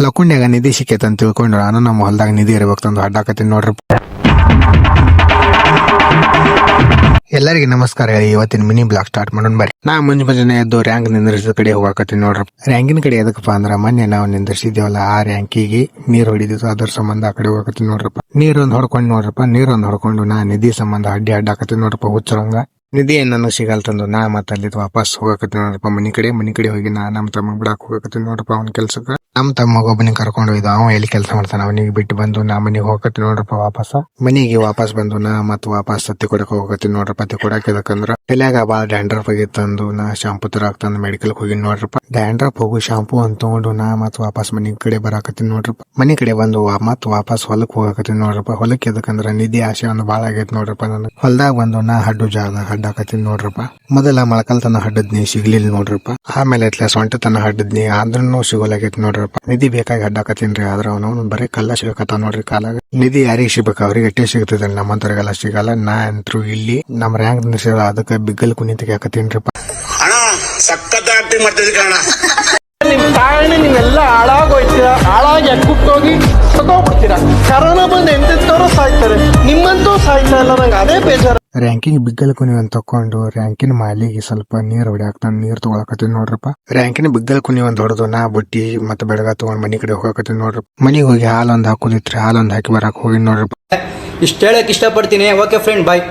ಲಕುಂಡ್ಯಾಗ ನಿಧಿ ಸಿಕ್ಕೈತೆ ಅಂತ ತಿಳ್ಕೊಂಡು ನಾನು ನಮ್ಮ ಹೊಲದಾಗ ನಿಧಿ ಇರ್ಬೇಕಂದು ಅಡ್ಡಾಕತ್ತೀನಿ ನೋಡ್ರಿ. ಎಲ್ಲರಿಗೂ ನಮಸ್ಕಾರ ಹೇಳಿ ಇವತ್ತಿನ ಮಿನಿ ಬ್ಲಾಗ್ ಸ್ಟಾರ್ಟ್ ಮಾಡೋಣ ಬರ್ರಿ. ನಾ ಮುಂಜಾನೆ ಎದ್ದು ರ್ಯಾಂಕ್ ನಿಂದ್ರಿಸಿದ ಕಡೆ ಹೋಗಾಕತ್ತೀನಿ ನೋಡ್ರಿ. ರ್ಯಾಂಕಿನ ಕಡೆ ಎದಕ್ಕಪ್ಪ ಅಂದ್ರ ಮೊನ್ನೆ ನಾವು ನಿಂದ್ರಿಸಿದೇವಲ್ಲ ಆ ರ್ಯಾಂಕಿಗೆ ನೀರ್ ಹೊಡಿದಿತ್ತು, ಅದ್ರ ಸಂಬಂಧ ಆ ಕಡೆ ಹೋಗಕತ್ತೀನಿ ನೋಡ್ರಪ್ಪ. ನೀರೊಂದ್ ಹೊಡ್ಕೊಂಡು ನೋಡ್ರಪ್ಪ, ನೀರೊಂದ್ ಹೊಡ್ಕೊಂಡು ನಾ ನಿಧಿ ಸಂಬಂಧ ಅಡ್ಡಾಕತ್ತೀನಿ ನೋಡ್ರಪ್ಪ ಹುಚ್ಚರಂಗ. ನಿಧಿ ಏನ್ ನನಗ್ ಸಿಗಲ್ತಂದು ನಾ ಮತ್ತ ಅಲ್ಲಿ ವಾಪಸ್ ಹೋಗಕತ್ತೀನಿ ನೋಡ್ರಪ್ಪ ಮನಿ ಕಡೆ ಹೋಗಿ ನಾ ನಮ್ಮ ತಮ್ಮ ಬಿಡಾಕ್ ಹೋಗಕತ್ತೀನಿ ನೋಡ್ರಪ್ಪ ಅವ್ನ ಕೆಲ್ಸಕ್ಕ. ನಮ್ ತಮ್ಮ ಒಬ್ಬನಿಗೆ ಕರ್ಕೊಂಡು ಹೋಯ್ದು, ಅವ ಎಲ್ಲಿ ಕೆಲಸ ಮಾಡ್ತಾನ ಅವನಿಗೆ ಬಿಟ್ಟು ಬಂದು ನಾ ಮನಿಗೆ ಹೋಗಕತ್ತೀನಿ ನೋಡ್ರಪ್ಪ ಮನಿಗೆ ವಾಪಸ್ ಬಂದು ನಾ ಮತ್ ವಾಪಸ್ ಹತ್ತಿ ಕೊಡಕ್ ಹೋಗಕತ್ತೀನಿ ನೋಡ್ರಪ್ಪ. ಹತ್ತಿ ಕೊಡಕ್ ಯಾಕಂದ್ರ ತಲ್ಯಾಗ ಬಾಳ ಡ್ಯಾಂಡ್ರಫ್ ಆಗಿತ್ತಂದು ನಾ ಶಾಂಪೂ ತರಾಕ್ ತಂದು ಮೆಡಿಕಲ್ ಹೋಗಿ ನೋಡ್ರಪ್ಪ. ಡ್ಯಾಂಡ್ರಫ್ ಹೋಗು ಶಾಂಪೂ ಅಂತ ತಗೊಂಡು ನಾ ಮತ್ ವಾಪಸ್ ಮನಿ ಕಡೆ ಬರಾಕತ್ತೀನಿ ನೋಡ್ರಪ್ಪ. ಮನಿ ಕಡೆ ಬಂದು ಮತ್ ವಾಪಸ್ ಹೊಲಕ್ ಹೋಗಕತ್ತೀನಿ ನೋಡ್ರಪ್ಪ. ಹೊಲಕ್ ಎದಕಂದ್ರ ನಿಧಿ ಆಸೆ ಒಂದು ಬಾಳ ಆಗೈತ್ ನೋಡ್ರಪ್ಪ. ನನ್ ಹೊಲದಾಗ ಬಂದು ನಾ ಹಡ್ಡು ಜಾಗದಾಗ ಹಡ್ಡಾಕತ್ತೀನಿ ನೋಡ್ರಪ್ಪ. ಮೊದಲ ಮೊಳಕಲ್ ತನ ಹಡ್ಡದ್ನಿ ಸಿಗ್ಲಿಲ್ಲ ನೋಡ್ರಪ್ಪ. ಆಮೇಲೆ ಸೊಂಟ ತನ ಹಡ್ಡದ್ನಿ ಆದ್ರೂ ಸಿಗೋಲಾಗೈತಿ ನೋಡ್ರಪ್ಪ. ನಿಧಿ ಬೇಕಾಗಿ ಅಡ್ಡಾಕತ್ತೀನ್ರಿ, ಆದ್ರ ಅವನು ಬರೀ ಕಲ್ಲ ಸಿಗಕತ್ತ ನೋಡ್ರಿ ಕಾಲಾಗ. ನಿಧಿ ಯಾರಿಗೆ ಸಿಗ್ಬೇಕು ಅವ್ರಿಗೆ ಅಟ್ಟೆ ಸಿಗ್ತದ, ನಮ್ಮಂತವ್ರಿಗೆಲ್ಲ ಸಿಗಲ್ಲ. ನಾ ಅಂತೂ ಇಲ್ಲಿ ನಮ್ ರ್ಯಾಂಕ್ ನಿಲ್ಸಿಲ್ಲ ಅದಕ್ಕೆ ಬಿಗ್ಗಲ್ ಕುನಿ ತೆಗಿಯಾಕತ್ತೀನ್ರಿಪ್ಪ. ನಿಮ್ ಕಾರಣ ನೀವೆಲ್ಲ ಹಾಳಾಗೋಯ್ತೀರಾ, ಹಾಳಾಗಿ ಎಕ್ಕುಟ್ಟೋಗಿ ಸತ್ತೋಗ್ಬಿಡ್ತೀರಾ. ಕರೋನಾ ಬಂದು ಎಂತೆಂತವ್ರು ಸಾಯ್ತಾರೆ, ನಿಮ್ಮಂತೂ ಸಾಯ್ತಾ ಇಲ್ಲ. ನಂಗೆ ಅದೇ ಬೇಜಾರು. ರ್ಯಾಂಕಿಂಗ್ ಬಿಗ್ಗಲ್ ಕುನಿ ಅಂತ ತಕೊಂಡು ರ್ಯಾಂಕಿನ ಮಾಲಿಗೆ ಸ್ವಲ್ಪ ನೀರ್ ಹೊಡಿಯಾಕ್ತಾನ, ನೀರ್ ತಗೊಳಕತ್ತೀನಿ ನೋಡ್ರಪ್ಪ. ರ್ಯಾಂಕಿನ ಬಿಗ್ಗಲ್ ಕುನಿ ಒಂದ್ ಹೊಡೆದು ನಾ ಬುಟ್ಟಿ ಮತ್ತೆ ಬೆಳಗ ತಗೊಂಡ್ ಮನಿ ಕಡೆ ಹೋಗಕತ್ತೀನಿ ನೋಡ್ರಪ್ಪ. ಮನಿಗೆ ಹೋಗಿ ಹಾಲೊಂದ್ ಹಾಕುದಿತ್ರಿ, ಹಾಲೊಂದ್ ಹಾಕಿ ಬರಾಕ್ ಹೋಗಿ ನೋಡ್ರಪ್ಪ. ಇಷ್ಟ ಹೇಳಕ್ ಇಷ್ಟಪಡ್ತೀನಿ. ಓಕೆ ಫ್ರೆಂಡ್, ಬಾಯ್.